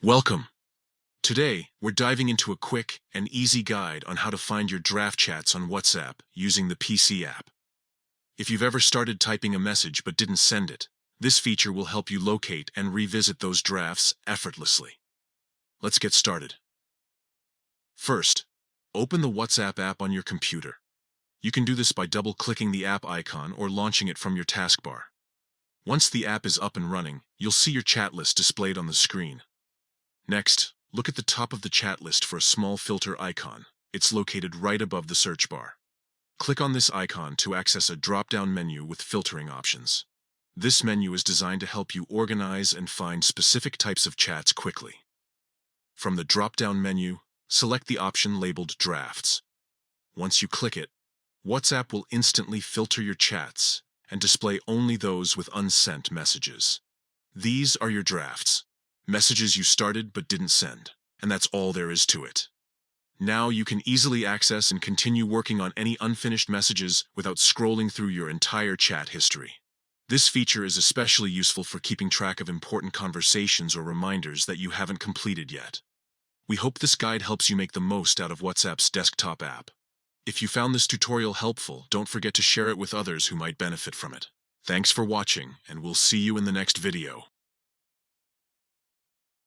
Welcome! Today, we're diving into a quick and easy guide on how to find your draft chats on WhatsApp using the PC app. If you've ever started typing a message but didn't send it, this feature will help you locate and revisit those drafts effortlessly. Let's get started. First, open the WhatsApp app on your computer. You can do this by double-clicking the app icon or launching it from your taskbar. Once the app is up and running, you'll see your chat list displayed on the screen. Next, look at the top of the chat list for a small filter icon. It's located right above the search bar. Click on this icon to access a drop-down menu with filtering options. This menu is designed to help you organize and find specific types of chats quickly. From the drop-down menu, select the option labeled Drafts. Once you click it, WhatsApp will instantly filter your chats and display only those with unsent messages. These are your drafts. Messages you started but didn't send, and that's all there is to it. Now you can easily access and continue working on any unfinished messages without scrolling through your entire chat history. This feature is especially useful for keeping track of important conversations or reminders that you haven't completed yet. We hope this guide helps you make the most out of WhatsApp's desktop app. If you found this tutorial helpful, don't forget to share it with others who might benefit from it. Thanks for watching, and we'll see you in the next video.